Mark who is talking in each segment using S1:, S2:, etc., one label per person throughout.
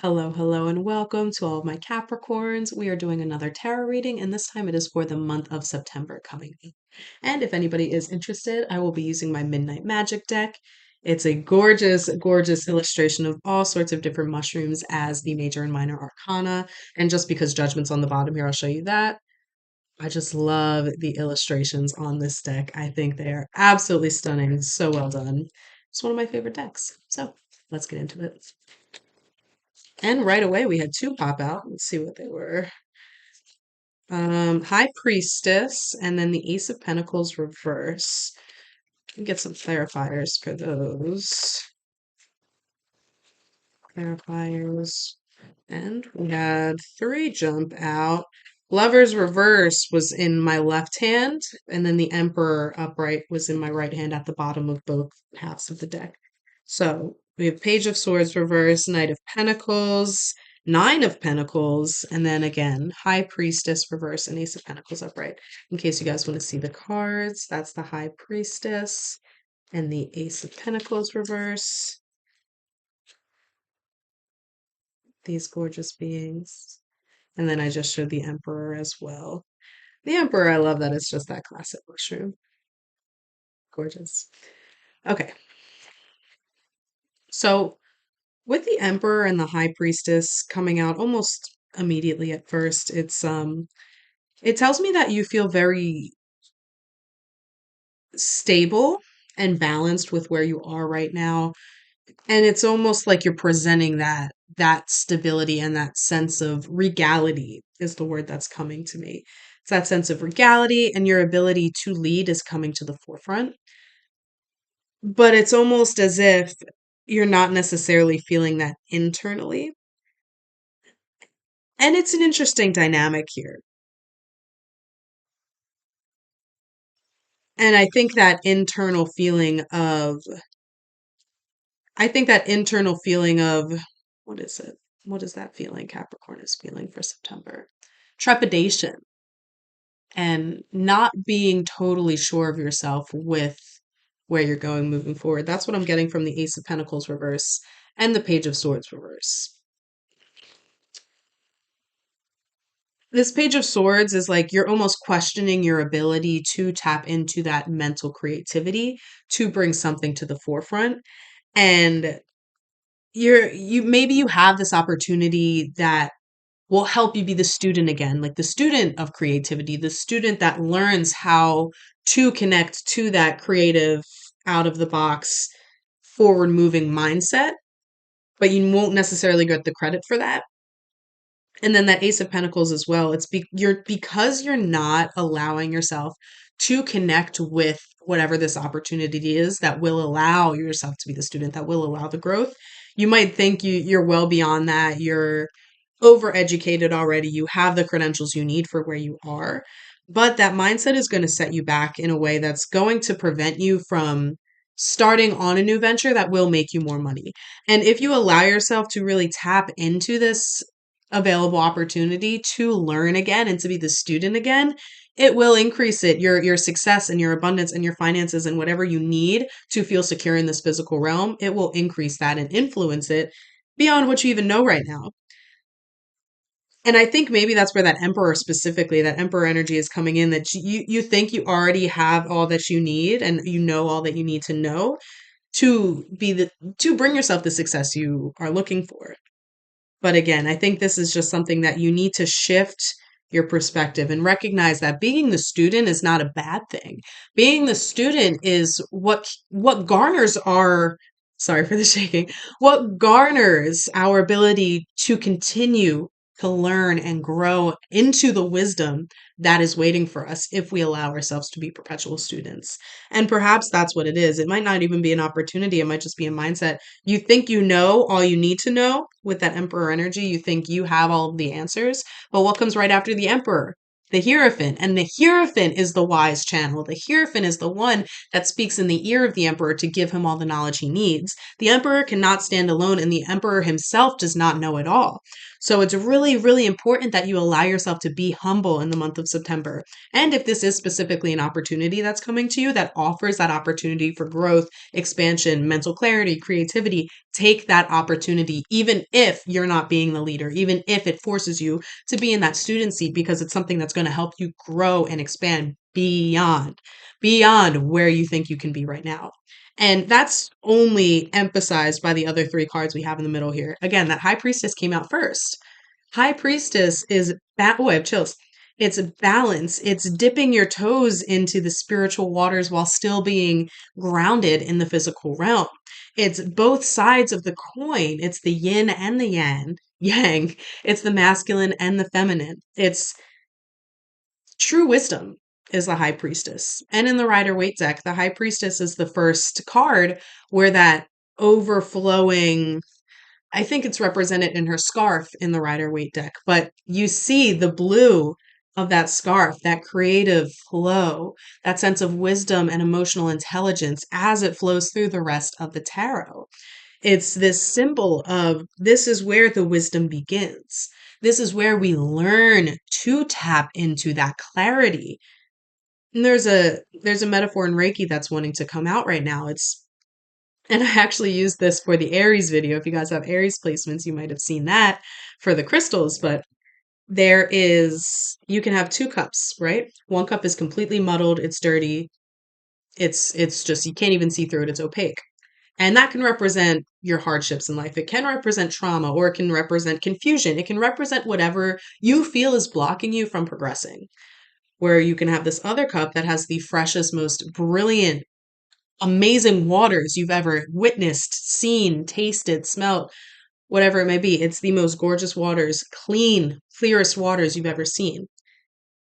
S1: Hello, hello, and welcome to all of my Capricorns. We are doing another tarot reading, and this time it is for the month of September coming up. And if anybody is interested, I will be using my Midnight Magic deck. It's a gorgeous, gorgeous illustration of all sorts of different mushrooms as the major and minor arcana. And just because Judgment's on the bottom here, I'll show you that. I just love the illustrations on this deck. I think they are absolutely stunning. So well done. It's one of my favorite decks. So let's get into it. And right away we had two pop out. Let's see what they were. High Priestess and then the Ace of Pentacles reverse. Get some clarifiers for those. Clarifiers. And we had three jump out. Lover's reverse was in my left hand, and then the Emperor upright was in my right hand at the bottom of both halves of the deck. So we have Page of Swords reverse, Knight of Pentacles, Nine of Pentacles, and then again, High Priestess reverse and Ace of Pentacles upright. In case you guys want to see the cards, that's the High Priestess and the Ace of Pentacles reverse. These gorgeous beings. And then I just showed the Emperor as well. The Emperor, I love that it's just that classic mushroom. Gorgeous. Okay. So with the Emperor and the High Priestess coming out almost immediately at first, it tells me that you feel very stable and balanced with where you are right now. And it's almost like you're presenting that stability and that sense of regality is the word that's coming to me. It's that sense of regality and your ability to lead is coming to the forefront. But it's almost as if you're not necessarily feeling that internally. And it's an interesting dynamic here. And I think that internal feeling of, what is it? What is that feeling Capricorn is feeling for September? Trepidation and not being totally sure of yourself with where you're going moving forward. That's what I'm getting from the Ace of Pentacles reverse and the Page of Swords reverse. This Page of Swords is like you're almost questioning your ability to tap into that mental creativity to bring something to the forefront. And maybe you have this opportunity that will help you be the student again, like the student of creativity, the student that learns how to connect to that creative, out of the box, forward moving mindset, but you won't necessarily get the credit for that. And then that Ace of Pentacles as well. Because you're not allowing yourself to connect with whatever this opportunity is that will allow yourself to be the student, that will allow the growth. You might think you're well beyond that. You're overeducated already. You have the credentials you need for where you are. But that mindset is going to set you back in a way that's going to prevent you from starting on a new venture that will make you more money. And if you allow yourself to really tap into this available opportunity to learn again and to be the student again, it will increase your success and your abundance and your finances and whatever you need to feel secure in this physical realm. It will increase that and influence it beyond what you even know right now. And I think maybe that's where that Emperor specifically, that Emperor energy is coming in, that you think you already have all that you need and you know all that you need to know to bring yourself the success you are looking for. But again, I think this is just something that you need to shift your perspective and recognize that being the student is not a bad thing. Being the student is what garners our, sorry for the shaking, what garners our ability to continue to learn and grow into the wisdom that is waiting for us if we allow ourselves to be perpetual students. And perhaps that's what it is. It might not even be an opportunity, it might just be a mindset. You think you know all you need to know with that Emperor energy. You think you have all of the answers. But what comes right after the Emperor? The Hierophant. And the Hierophant is the wise channel. The Hierophant is the one that speaks in the ear of the Emperor to give him all the knowledge he needs. The Emperor cannot stand alone, and the Emperor himself does not know it all. So it's really, really important that you allow yourself to be humble in the month of September. And if this is specifically an opportunity that's coming to you that offers that opportunity for growth, expansion, mental clarity, creativity, take that opportunity, even if you're not being the leader, even if it forces you to be in that student seat, because it's something that's going to help you grow and expand beyond where you think you can be right now. And that's only emphasized by the other three cards we have in the middle here. Again, that High Priestess came out first. High Priestess is oh, I have chills. It's balance. It's dipping your toes into the spiritual waters while still being grounded in the physical realm. It's both sides of the coin. It's the yin and the yang. It's the masculine and the feminine. It's true wisdom is the High Priestess. And in the Rider Waite deck, the High Priestess is the first card where that overflowing, I think it's represented in her scarf in the Rider Waite deck, but you see the blue of that scarf, that creative flow, that sense of wisdom and emotional intelligence as it flows through the rest of the tarot. It's this symbol of this is where the wisdom begins. This is where we learn to tap into that clarity. And there's a metaphor in Reiki that's wanting to come out right now. It's and I actually used this for the Aries video. If you guys have Aries placements, you might have seen that for the crystals, but you can have two cups, right? One cup is completely muddled, it's dirty, it's just you can't even see through it, it's opaque. And that can represent your hardships in life. It can represent trauma, or it can represent confusion. It can represent whatever you feel is blocking you from progressing. Where you can have this other cup that has the freshest, most brilliant, amazing waters you've ever witnessed, seen, tasted, smelled, whatever it may be. It's the most gorgeous waters, clean, clearest waters you've ever seen.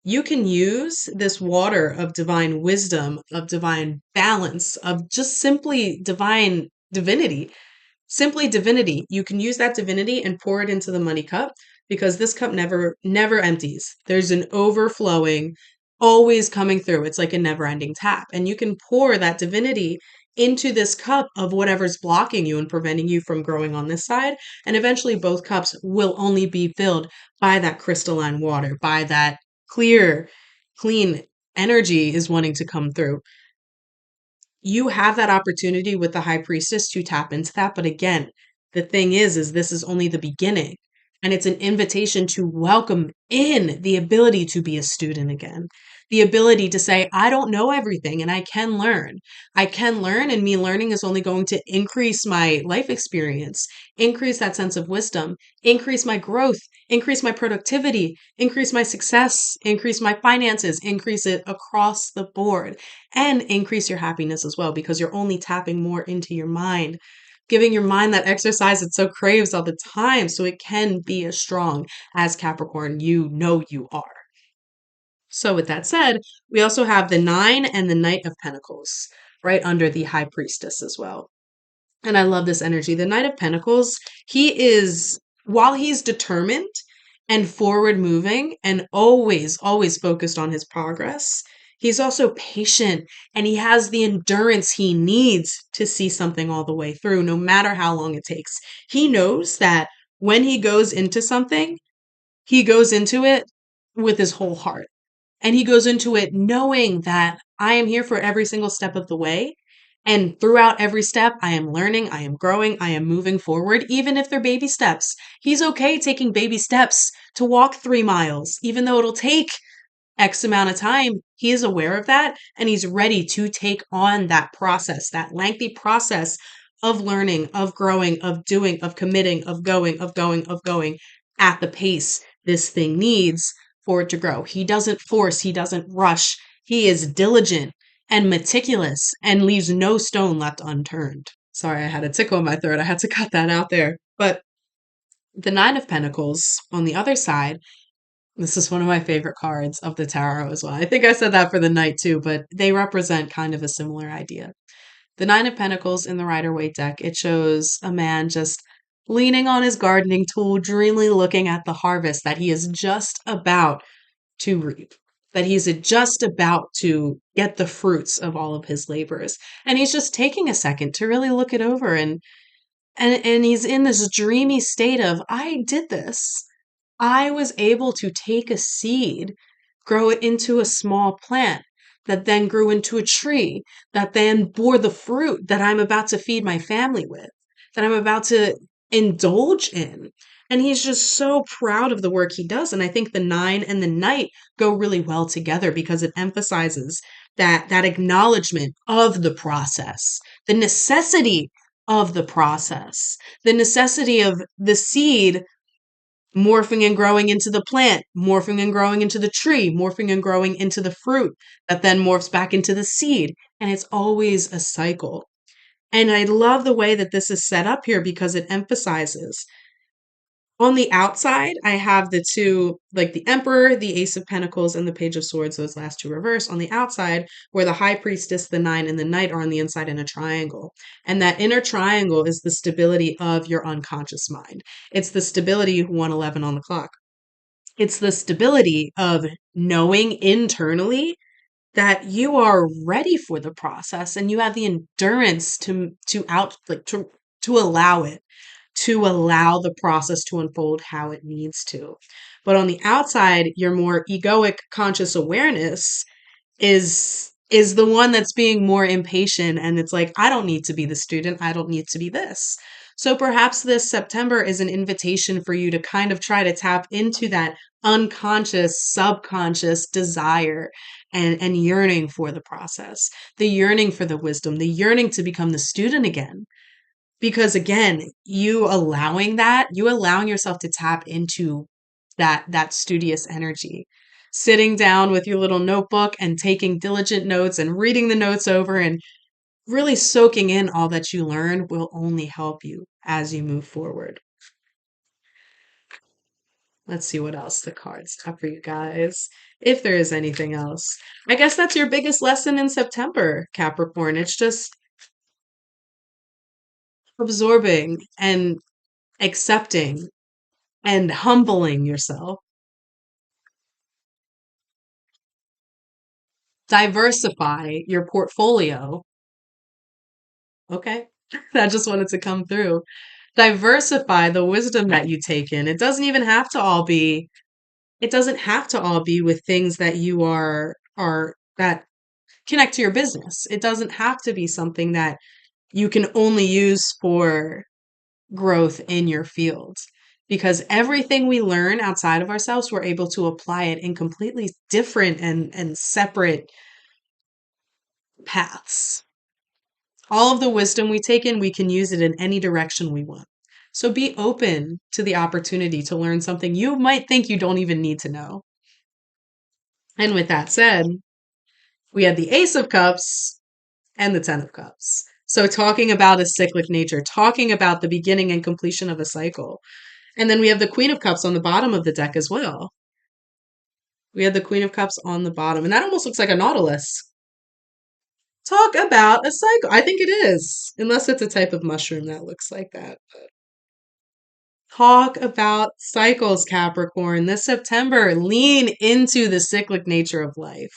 S1: You can use this water of divine wisdom, of divine balance, of just simply divine divinity. Simply divinity. You can use that divinity and pour it into the money cup, because this cup never empties. There's an overflowing, always coming through. It's like a never-ending tap. And you can pour that divinity into this cup of whatever's blocking you and preventing you from growing on this side. And eventually both cups will only be filled by that crystalline water, by that clear, clean energy is wanting to come through. You have that opportunity with the High Priestess to tap into that. But again, the thing is this is only the beginning. And it's an invitation to welcome in the ability to be a student again. The ability to say, I don't know everything and I can learn. I can learn, and me learning is only going to increase my life experience, increase that sense of wisdom, increase my growth, increase my productivity, increase my success, increase my finances, increase it across the board, and increase your happiness as well, because you're only tapping more into your mind, giving your mind that exercise it so craves all the time so it can be as strong as Capricorn you know you are. So with that said, we also have the Nine and the Knight of Pentacles right under the High Priestess as well. And I love this energy. The Knight of Pentacles, while he's determined and forward moving and always focused on his progress, he's also patient, and he has the endurance he needs to see something all the way through, no matter how long it takes. He knows that when he goes into something, he goes into it with his whole heart. And he goes into it knowing that I am here for every single step of the way. And throughout every step, I am learning, I am growing, I am moving forward, even if they're baby steps. He's okay taking baby steps to walk 3 miles, even though it'll take X amount of time. He is aware of that, and he's ready to take on that process, that lengthy process of learning, of growing, of doing, of committing, of going at the pace this thing needs for it to grow. He doesn't force, he doesn't rush. He is diligent and meticulous and leaves no stone left unturned. Sorry, I had a tickle in my throat. I had to cut that out there. But the Nine of Pentacles on the other side, this is one of my favorite cards of the tarot as well. I think I said that for the Knight too, but they represent kind of a similar idea. The Nine of Pentacles in the Rider-Waite deck, it shows a man just leaning on his gardening tool, dreamily looking at the harvest that he is just about to reap, that he's just about to get the fruits of all of his labors. And he's just taking a second to really look it over, and he's in this dreamy state of, I did this. I was able to take a seed, grow it into a small plant that then grew into a tree that then bore the fruit that I'm about to feed my family with. that I'm about to indulge in. And he's just so proud of the work he does. And I think the nine and the knight go really well together because it emphasizes that acknowledgement of the process, the necessity of the process, the necessity of the seed morphing and growing into the plant, morphing and growing into the tree, morphing and growing into the fruit that then morphs back into the seed. And it's always a cycle. And I love the way that this is set up here because it emphasizes on the outside, I have the two, like the Emperor, the Ace of Pentacles, and the Page of Swords, those last two reverse. On the outside, where the High Priestess, the Nine, and the Knight are on the inside in a triangle. And that inner triangle is the stability of your unconscious mind. It's the stability 111 on the clock. It's the stability of knowing internally that you are ready for the process and you have the endurance to allow it, to allow the process to unfold how it needs to. But on the outside, your more egoic conscious awareness is the one that's being more impatient, and it's like, I don't need to be the student, I don't need to be this. So perhaps this September is an invitation for you to kind of try to tap into that unconscious, subconscious desire and yearning for the process, the yearning for the wisdom, the yearning to become the student again. Because again, you allowing yourself to tap into that studious energy, sitting down with your little notebook and taking diligent notes and reading the notes over and really soaking in all that you learn will only help you as you move forward. Let's see what else the cards have for you guys. If there is anything else. I guess that's your biggest lesson in September, Capricorn. It's just absorbing and accepting and humbling yourself. Diversify your portfolio. Okay. I just wanted to come through. Diversify the wisdom that you take in. It doesn't have to all be with things that you are that connect to your business. It doesn't have to be something that you can only use for growth in your field. Because everything we learn outside of ourselves, we're able to apply it in completely different and separate paths. All of the wisdom we take in, we can use it in any direction we want. So be open to the opportunity to learn something you might think you don't even need to know. And with that said, we had the Ace of Cups and the Ten of Cups. So talking about a cyclic nature, talking about the beginning and completion of a cycle. And then we have the Queen of Cups on the bottom of the deck as well. We had the Queen of Cups on the bottom, and that almost looks like a nautilus. Talk about a cycle. I think it is, unless it's a type of mushroom that looks like that. Talk about cycles, Capricorn. This September, lean into the cyclic nature of life.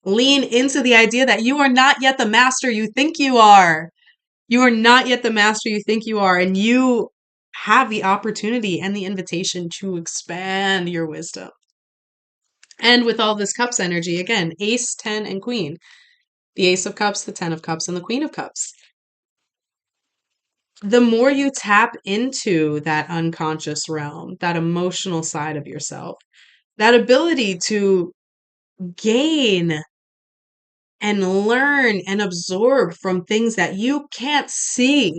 S1: Lean into the idea that you are not yet the master you think you are. You are not yet the master you think you are, and you have the opportunity and the invitation to expand your wisdom. And with all this cups energy, again, ace, 10, and queen. The ace of cups, the 10 of cups, and the queen of cups. The more you tap into that unconscious realm, that emotional side of yourself, that ability to gain and learn and absorb from things that you can't see,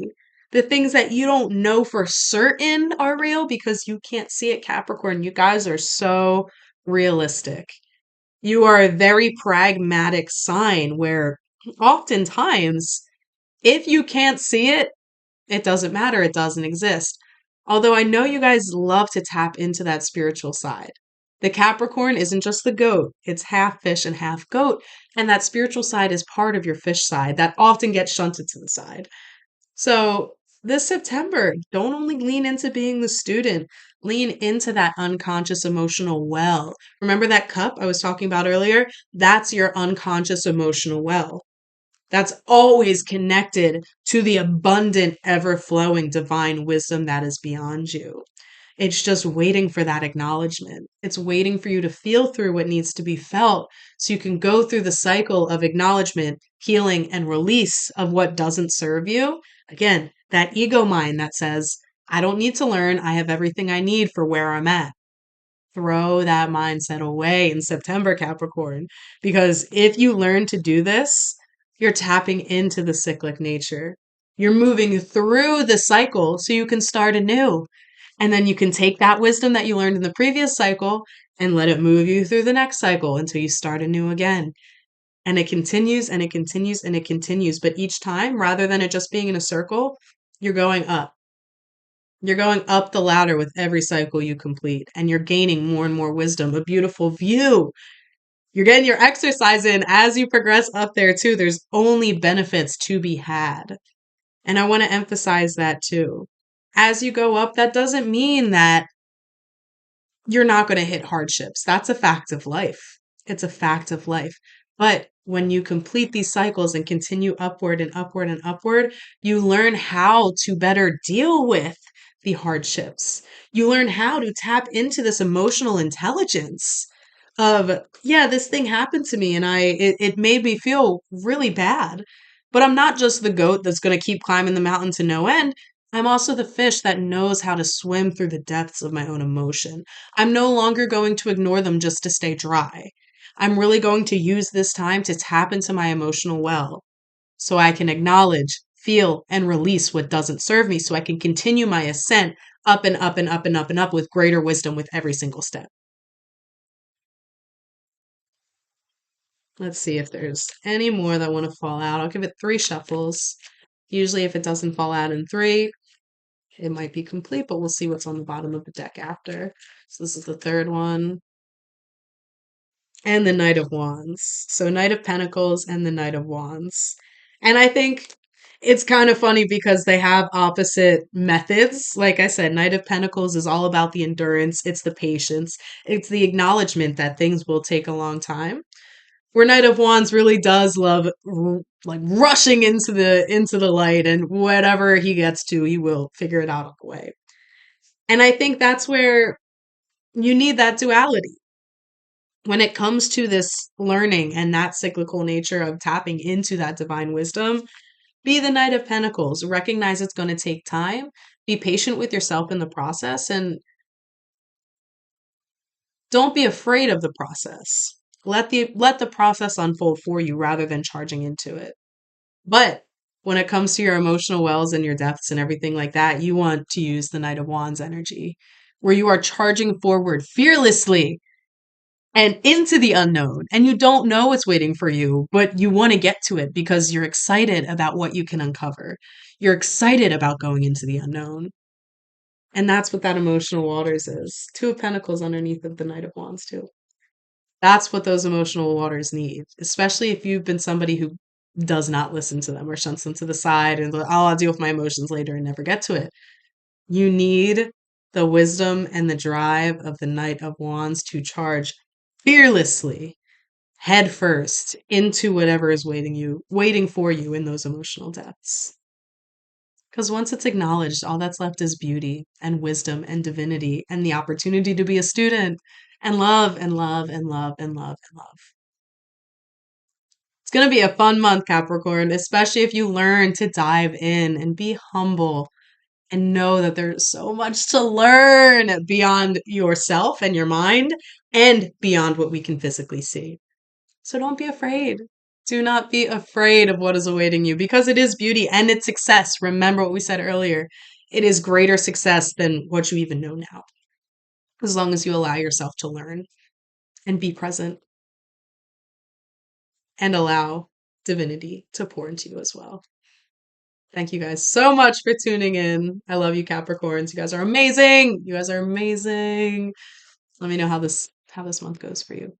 S1: the things that you don't know for certain are real because you can't see it, Capricorn. You guys are so realistic. You are a very pragmatic sign where oftentimes, if you can't see it, it doesn't matter. It doesn't exist. Although I know you guys love to tap into that spiritual side. The Capricorn isn't just the goat, it's half fish and half goat. And that spiritual side is part of your fish side that often gets shunted to the side. So this September, don't only lean into being the student, lean into that unconscious emotional well. Remember that cup I was talking about earlier? That's your unconscious emotional well. That's always connected to the abundant, ever flowing divine wisdom that is beyond you. It's just waiting for that acknowledgement. It's waiting for you to feel through what needs to be felt so you can go through the cycle of acknowledgement, healing, and release of what doesn't serve you. Again, That ego mind that says, I don't need to learn. I have everything I need for where I'm at. Throw that mindset away in September, Capricorn, because if you learn to do this, you're tapping into the cyclic nature. You're moving through the cycle so you can start anew. And then you can take that wisdom that you learned in the previous cycle and let it move you through the next cycle until you start anew again. And it continues and it continues and it continues. But each time, rather than it just being in a circle, you're going up. You're going up the ladder with every cycle you complete, and you're gaining more and more wisdom, a beautiful view. You're getting your exercise in as you progress up there, too. There's only benefits to be had. And I want to emphasize that, too. As you go up, that doesn't mean that you're not going to hit hardships. That's a fact of life. It's a fact of life. But when you complete these cycles and continue upward and upward and upward, you learn how to better deal with the hardships. You learn how to tap into this emotional intelligence of, yeah, this thing happened to me and it made me feel really bad. But I'm not just the goat that's going to keep climbing the mountain to no end. I'm also the fish that knows how to swim through the depths of my own emotion. I'm no longer going to ignore them just to stay dry. I'm really going to use this time to tap into my emotional well so I can acknowledge, feel, and release what doesn't serve me so I can continue my ascent up and up and up and up and up with greater wisdom with every single step. Let's see if there's any more that want to fall out. I'll give it 3 shuffles. Usually, if it doesn't fall out in 3, it might be complete, but we'll see what's on the bottom of the deck after. So this is the third one. And the Knight of Wands. So Knight of Pentacles and the Knight of Wands. And I think it's kind of funny because they have opposite methods. Like I said, Knight of Pentacles is all about the endurance, it's the patience, it's the acknowledgement that things will take a long time. Where Knight of Wands really does love like rushing into the light, and whatever he gets to, he will figure it out on the way. And I think that's where you need that duality when it comes to this learning and that cyclical nature of tapping into that divine wisdom. Be the Knight of Pentacles. Recognize it's going to take time. Be patient with yourself in the process, and don't be afraid of the process. Let the process unfold for you rather than charging into it. But when it comes to your emotional wells and your depths and everything like that, you want to use the Knight of Wands energy, where you are charging forward fearlessly and into the unknown. And you don't know what's waiting for you, but you want to get to it because you're excited about what you can uncover. You're excited about going into the unknown. And that's what that emotional waters is. 2 of Pentacles underneath of the Knight of Wands, too. That's what those emotional waters need, especially if you've been somebody who does not listen to them or shunts them to the side and, oh, I'll deal with my emotions later and never get to it. You need the wisdom and the drive of the Knight of Wands to charge fearlessly, head first, into whatever is waiting for you in those emotional depths. Because once it's acknowledged, all that's left is beauty and wisdom and divinity and the opportunity to be a student and love and love and love and love and love. It's going to be a fun month, Capricorn, especially if you learn to dive in and be humble and know that there's so much to learn beyond yourself and your mind and beyond what we can physically see. So don't be afraid. Do not be afraid of what is awaiting you because it is beauty and it's success. Remember what we said earlier. It is greater success than what you even know now, as long as you allow yourself to learn and be present and allow divinity to pour into you as well. Thank you guys so much for tuning in. I love you, Capricorns. You guys are amazing. You guys are amazing. Let me know how this month goes for you.